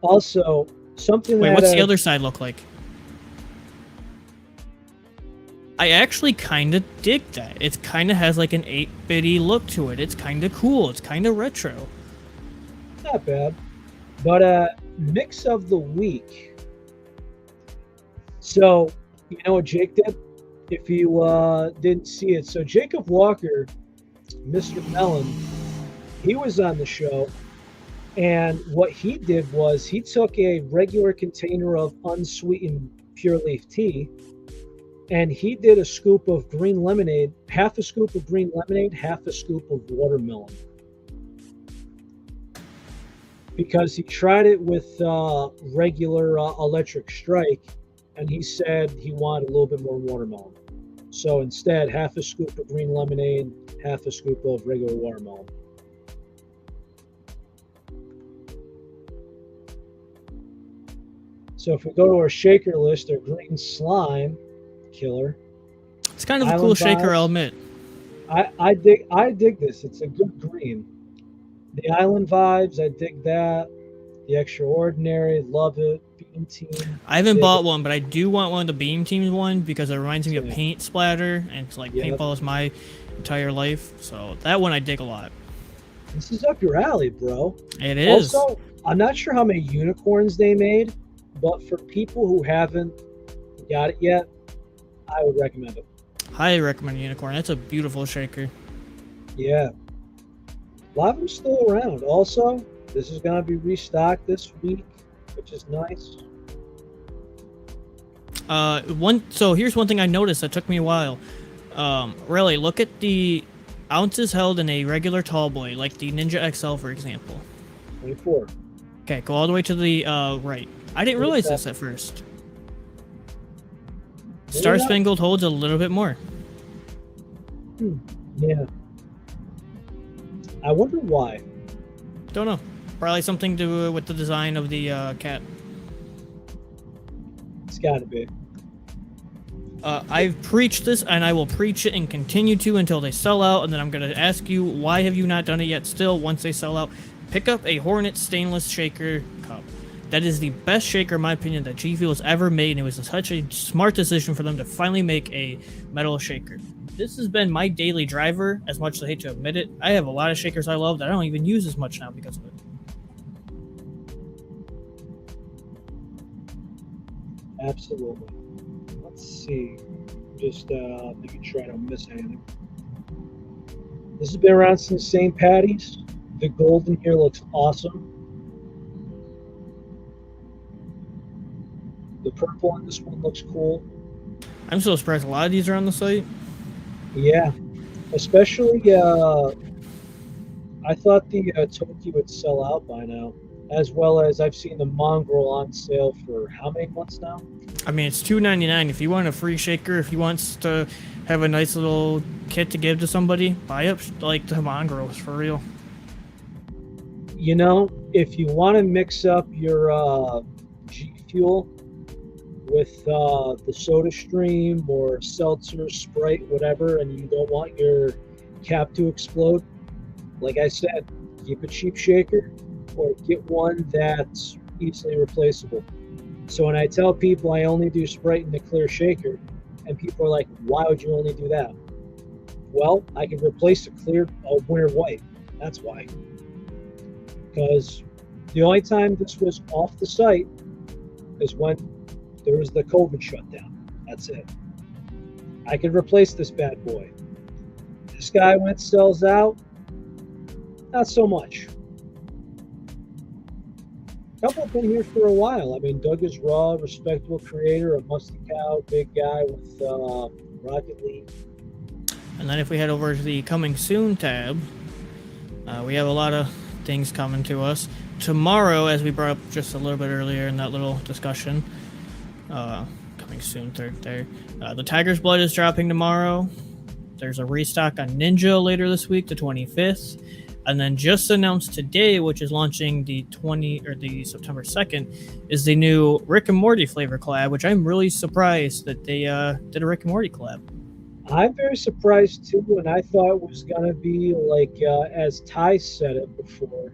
Also, something Wait, that... what's the other side look like? I actually kind of dig that. It kind of has like an 8-bitty look to it. It's kind of cool. It's kind of retro. Not bad. But mix of the week. So, you know what Jake did? If you didn't see it. So Jacob Walker, Mr. Melon, he was on the show. And what he did was he took a regular container of unsweetened pure leaf tea, and he did a scoop of green lemonade, half a scoop of green lemonade, half a scoop of watermelon. Because he tried it with regular Electric Strike, and he said he wanted a little bit more watermelon. So instead, half a scoop of green lemonade, half a scoop of regular watermelon. So if we go to our shaker list, our green slime killer. It's kind of a cool shaker, I'll admit. I dig this. It's a good green. The Island Vibes, I dig that. The Extraordinary, love it. Beam Team. I haven't bought one, but I do want one of the Beam Team one because it reminds me of paint splatter, and it's like paintball is my entire life. So that one I dig a lot. This is up your alley, bro. It is. Also, I'm not sure how many unicorns they made, but for people who haven't got it yet, I would recommend it. Highly recommend Unicorn. That's a beautiful shaker. Yeah. A lot of them still around. Also, this is going to be restocked this week, which is nice. So here's one thing I noticed that took me a while. Really, look at the ounces held in a regular tall boy, like the Ninja XL, for example. 24. Okay, go all the way to the right. I didn't realize this at first. Star Spangled holds a little bit more. Yeah. I wonder why. Don't know. Probably something to do with the design of the cat. It's got to be. I've preached this, and I will preach it and continue to until they sell out, and then I'm going to ask you, why have you not done it yet still? Once they sell out, pick up a Hornet stainless shaker cup. That is the best shaker, in my opinion, that GFuel has ever made, and it was such a smart decision for them to finally make a metal shaker. This has been my daily driver, as much as I hate to admit it. I have a lot of shakers I love that I don't even use as much now because of it. Absolutely. Let's see. Just making sure I don't miss anything. This has been around since St. Patty's. The gold in here looks awesome. The purple on this one looks cool. I'm so surprised a lot of these are on the site. Yeah, especially I thought the Toki would sell out by now, as well as I've seen the Mongrel on sale for how many months now? I mean, it's $2.99. If you want a free shaker, if you want to have a nice little kit to give to somebody, buy up like the Mongrels for real. You know, if you want to mix up your GFuel with the Soda Stream or Seltzer, Sprite, whatever, and you don't want your cap to explode, like I said, keep a cheap shaker or get one that's easily replaceable. So when I tell people I only do Sprite in the clear shaker, and people are like, why would you only do that? Well, I can replace a clear winter white. That's why. Because the only time this was off the site is when there was the COVID shutdown. That's it. I can replace this bad boy. This guy, when it sells out, not so much. A couple have been here for a while. I mean, Doug is raw, respectable creator, a musty cow, big guy with Rocket League. And then if we head over to the coming soon tab, we have a lot of things coming to us. Tomorrow, as we brought up just a little bit earlier in that little discussion, coming soon, third there. The Tiger's Blood is dropping tomorrow. There's a restock on Ninja later this week, the 25th. And then just announced today, which is launching the September 2nd, is the new Rick and Morty flavor collab, which I'm really surprised that they did a Rick and Morty collab. I'm very surprised too, and I thought it was going to be like, as Ty said it before,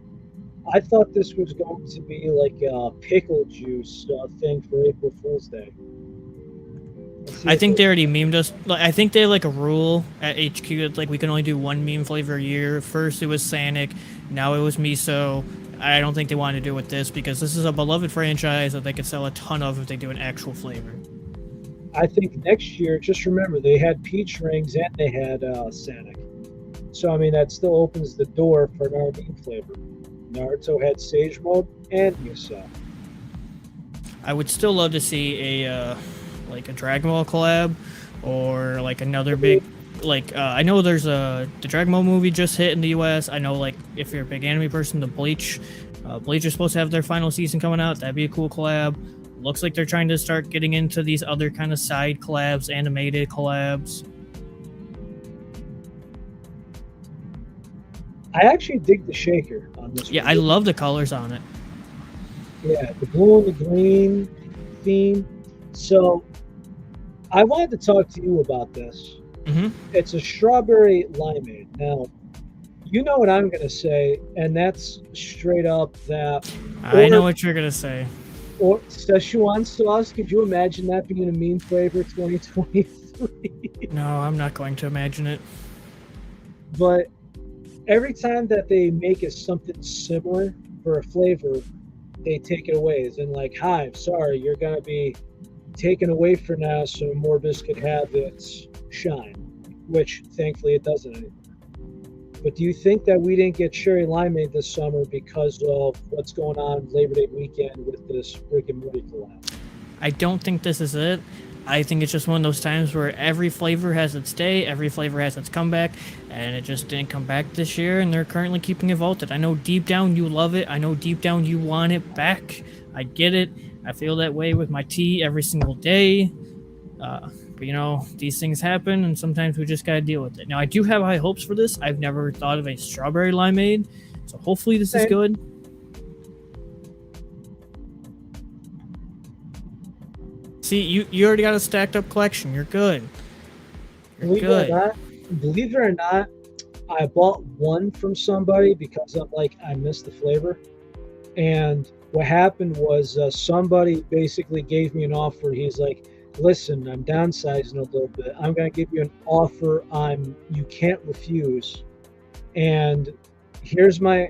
I thought this was going to be like a pickle juice thing for April Fool's Day. I think they already memed us. Like, I think they have like a rule at HQ that like we can only do one meme flavor a year. First it was Sanic, now it was Miso. I don't think they want to do it with this because this is a beloved franchise that they could sell a ton of if they do an actual flavor. I think next year, just remember, they had peach rings and they had Sanic. So, I mean, that still opens the door for an Naruto flavor. Naruto had Sage Mode and Miso. I would still love to see a Dragon Ball collab or like another big, I know there's the Dragon Ball movie just hit in the US. I know, like, if you're a big anime person, the Bleach is supposed to have their final season coming out. That'd be a cool collab. Looks like they're trying to start getting into these other kind of side collabs, animated collabs. I actually dig the shaker on this. Yeah, I love the colors on it. Yeah, the blue and the green theme. So, I wanted to talk to you about this. Mm-hmm. It's a strawberry limeade. Now, you know what I'm going to say, and that's straight up that. I know what you're going to say. Or Szechuan sauce. Could you imagine that being a meme flavor 2023? No, I'm not going to imagine it. But every time that they make it something similar for a flavor, they take it away. As in, like, Hive, sorry, you're going to be taken away for now so Morbus could have its shine, which thankfully it doesn't anymore. But do you think that we didn't get cherry limeade this summer because of what's going on Labor Day weekend with this Rick and Morty collab? I don't think this is it. I think it's just one of those times where every flavor has its day, every flavor has its comeback, and it just didn't come back this year, and they're currently keeping it vaulted. I know deep down you love it. I know deep down you want it back. I get it. I feel that way with my tea every single day. But, you know, these things happen, and sometimes we just gotta deal with it. Now, I do have high hopes for this. I've never thought of a strawberry limeade, so hopefully this is good. See, you already got a stacked up collection. You're good. Believe it or not, I bought one from somebody because I'm like, I missed the flavor. And what happened was somebody basically gave me an offer. He's like, "Listen, I'm downsizing a little bit. I'm going to give you an offer you can't refuse. And here's my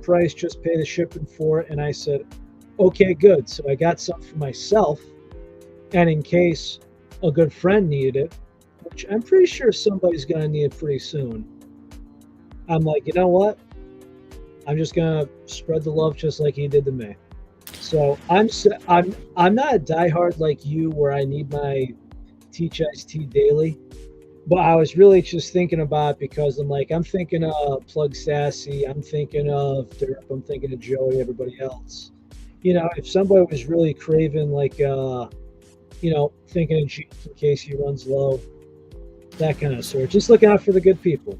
price. Just pay the shipping for it." And I said, "Okay, good." So I got something for myself, and in case a good friend needed it, which I'm pretty sure somebody's going to need it pretty soon. I'm like, you know what? I'm just gonna spread the love just like he did to me. So I'm not a diehard like you where I need my Teach iced tea daily, but I was really just thinking about it because I'm thinking of Plug Sassy, I'm thinking of Derp, I'm thinking of Joey, everybody else. If somebody was really craving thinking of Jeep in case he runs low, that kind of sort. Just look out for the good people.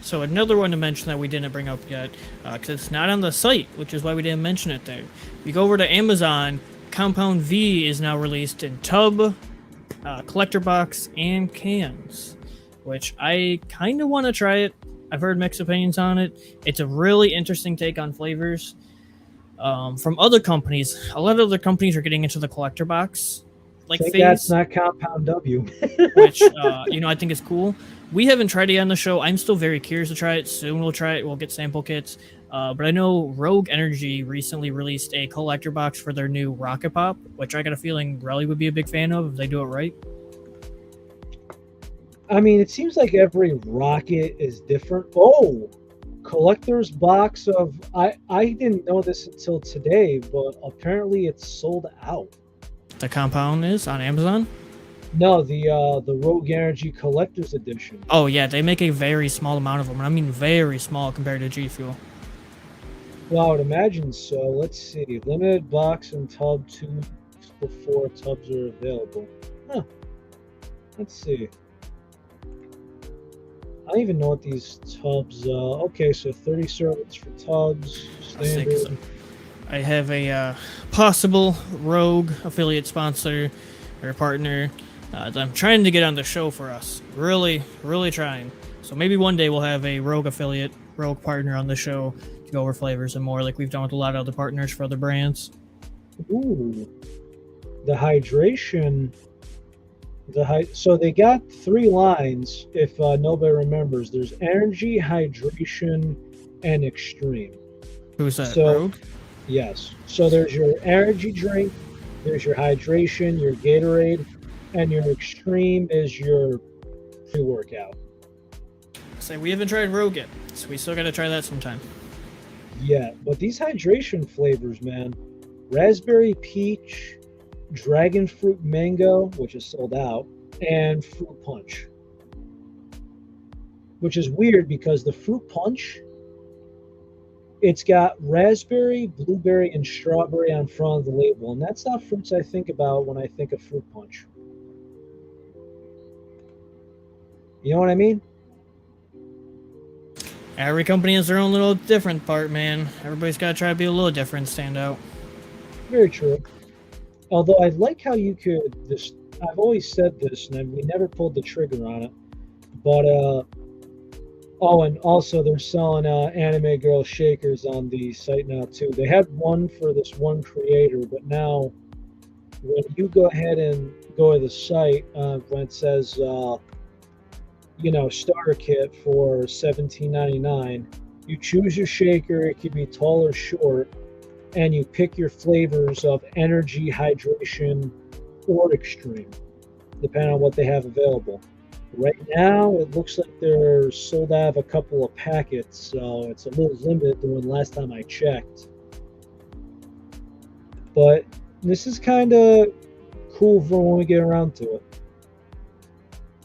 So another one to mention that we didn't bring up yet, because it's not on the site, which is why we didn't mention it there. If you go over to Amazon, Compound V is now released in tub, collector box, and cans, which I kind of want to try it. I've heard mixed opinions on it. It's a really interesting take on flavors. From other companies, a lot of other companies are getting into the collector box Thank phase. that's not Compound W. Which I think is cool. We haven't tried it on the show. I'm still very curious to try it. Soon we'll try it. We'll get sample kits. But I know Rogue Energy recently released a collector box for their new Rocket Pop, which I got a feeling Relly would be a big fan of if they do it right. I mean, it seems like every rocket is different. Oh, collector's box of I didn't know this until today, but apparently it's sold out. The Compound is on Amazon? No, the Rogue Energy Collector's Edition. Oh yeah, they make a very small amount of them, and I mean very small compared to GFuel. Well, I would imagine so. Let's see. Limited box and tub 2 before tubs are available. Huh. Let's see. I don't even know what these tubs. Okay, so 30 servings for tubs. Standard. I have a possible Rogue affiliate sponsor or partner that I'm trying to get on the show for us. Really, really trying. So maybe one day we'll have a Rogue affiliate, Rogue partner on the show to go over flavors and more, like we've done with a lot of other partners for other brands. Ooh, the hydration. So they got 3 lines. If nobody remembers, there's energy, hydration, and extreme. Who's that? So, Rogue? Yes. So there's your energy drink, there's your hydration, your Gatorade, and your extreme is your pre-workout. Say we haven't tried Rogue yet, so we still got to try that sometime. Yeah, but these hydration flavors, man, raspberry peach, dragon fruit mango, which is sold out, and fruit punch. Which is weird because the fruit punch, it's got raspberry, blueberry, and strawberry on front of the label, and that's not fruits I think about when I think of fruit punch. You know what I mean? Every company has their own little different part, man. Everybody's got to try to be a little different, stand out. Very true. Although I like how you could this. I've always said this, and we never pulled the trigger on it. But oh, and also they're selling anime girl shakers on the site now too. They had one for this one creator, but now when you go ahead and go to the site, when it says starter kit for $17.99, you choose your shaker. It could be tall or short, and you pick your flavors of energy, hydration, or extreme, depending on what they have available. Right now, it looks like they're sold out of a couple of packets, so it's a little limited than last time I checked. But this is kind of cool for when we get around to it.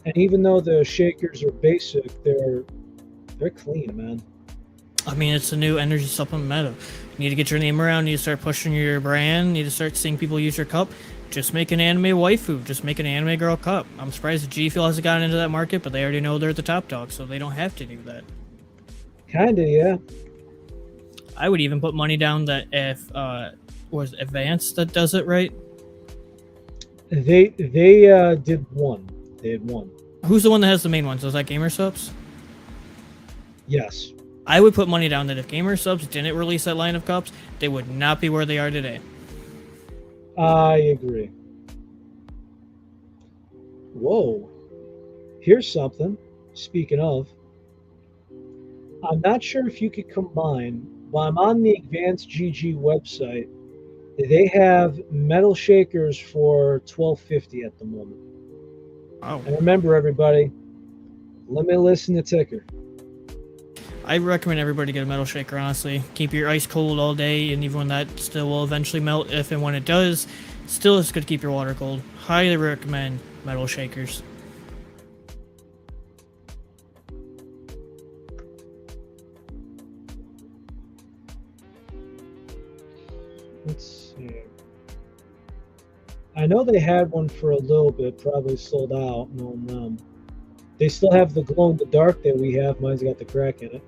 And even though the shakers are basic, they're clean, man. I mean, it's a new energy supplement meta. You need to get your name around. You need to start pushing your brand. You need to start seeing people use your cup. Just make an anime waifu. Just make an anime girl cup. I'm surprised GFuel hasn't gotten into that market, but they already know they're the top dog, so they don't have to do that. Kinda, yeah. I would even put money down that if was Advanced that does it, right? They did one. They had one. Who's the one that has the main ones? Is that Gamer Subs? Yes. I would put money down that if Gamer Subs didn't release that line of cups, they would not be where they are today. I agree. Whoa. Here's something. Speaking of, I'm not sure if you could combine, but I'm on the Advanced GG website. They have metal shakers for $12.50 at the moment. Oh. And remember, everybody, limitless in the ticker. I recommend everybody get a metal shaker, honestly. Keep your ice cold all day, and even when that still will eventually melt, if and when it does, still it's good to keep your water cold. Highly recommend metal shakers. Let's see. I know they had one for a little bit, probably sold out, knowing them. They still have the glow in the dark that we have. Mine's got the crack in it.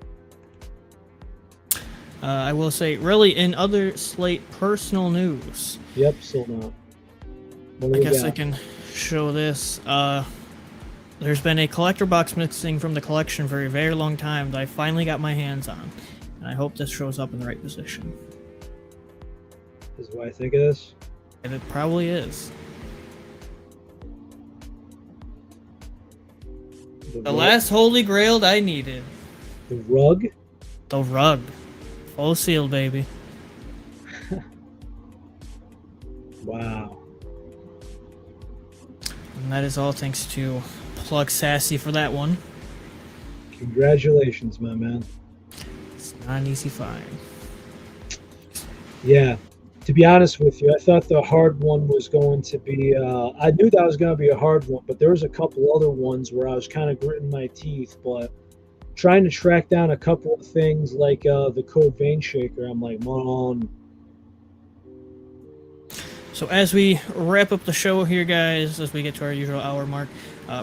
I will say, really, in other Slate personal news. Yep, sold out. I guess I can show this. There's been a collector box missing from the collection for a very long time that I finally got my hands on. And I hope this shows up in the right position. This is what I think it is. And it probably is. The last holy grail I needed. The rug? The rug. Full sealed, baby. Wow. And that is all thanks to Plug Sassy for that one. Congratulations, my man. It's not an easy find. Yeah. To be honest with you, I thought the hard one was going to be, I knew that was going to be a hard one, but there was a couple other ones where I was kind of gritting my teeth, but trying to track down a couple of things like the Code Vein Shaker, I'm like, man. So as we wrap up the show here, guys, as we get to our usual hour mark,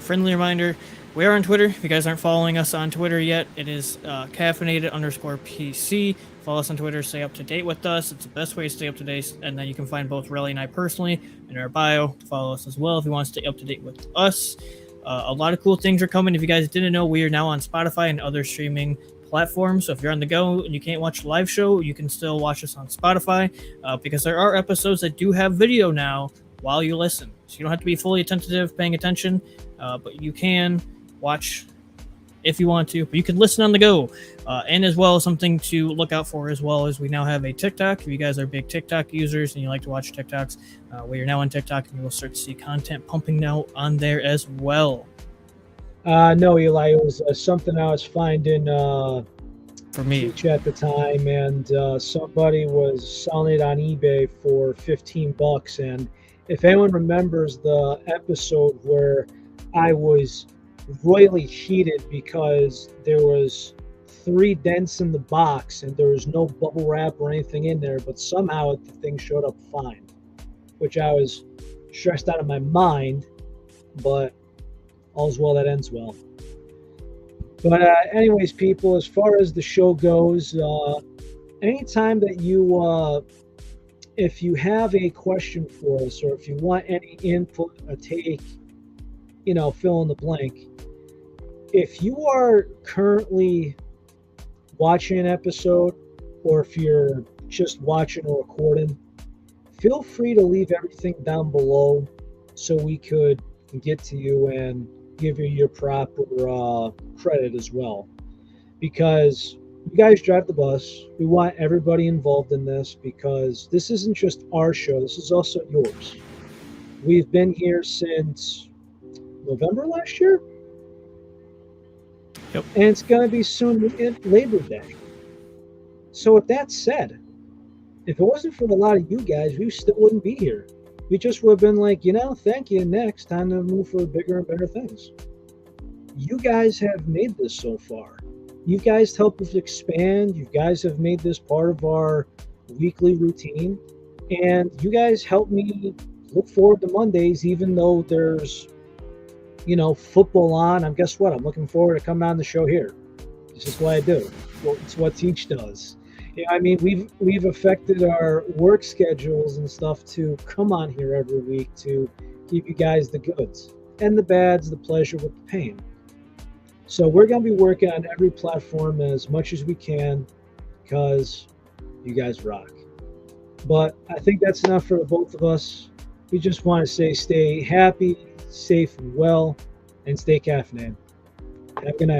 friendly reminder, we are on Twitter. If you guys aren't following us on Twitter yet, it is caffeinated_PC. Follow us on Twitter, stay up to date with us. It's the best way to stay up to date. And then you can find both Relly and I personally in our bio to follow us as well if you want to stay up to date with us. A lot of cool things are coming. If you guys didn't know, we are now on Spotify and other streaming platforms. So if you're on the go and you can't watch the live show, you can still watch us on Spotify because there are episodes that do have video now while you listen. So you don't have to be fully attentive, paying attention, but you can watch if you want to, but you can listen on the go. And as well, something to look out for as well is we now have a TikTok. If you guys are big TikTok users and you like to watch TikToks, we are now on TikTok and you will start to see content pumping out on there as well. No, Eli, it was something I was finding for me at the time, and somebody was selling it on eBay for $15. And if anyone remembers the episode where I was royally heated because there was 3 dents in the box and there was no bubble wrap or anything in there, but somehow the thing showed up fine, which I was stressed out of my mind, but all's well that ends well. But anyways, people, as far as the show goes, anytime that you if you have a question for us or if you want any input, a take, fill in the blank. If you are currently watching an episode or if you're just watching or recording, feel free to leave everything down below so we could get to you and give you your proper credit as well. Because you guys drive the bus. We want everybody involved in this because this isn't just our show. This is also yours. We've been here since November last year. Yep. And it's going to be soon Labor Day. So with that said, if it wasn't for a lot of you guys, we still wouldn't be here. We just would have been like, thank you, next, time to move for bigger and better things. You guys have made this so far. You guys helped us expand. You guys have made this part of our weekly routine. And you guys help me look forward to Mondays, even though there's football on. And guess what? I'm looking forward to coming on the show here. It's just what I do. Well, it's what Teach does. We've affected our work schedules and stuff to come on here every week to give you guys the goods and the bads, the pleasure with the pain. So we're going to be working on every platform as much as we can because you guys rock. But I think that's enough for the both of us. We just want to say stay happy, safe, and well, and stay caffeinated. Have a good night.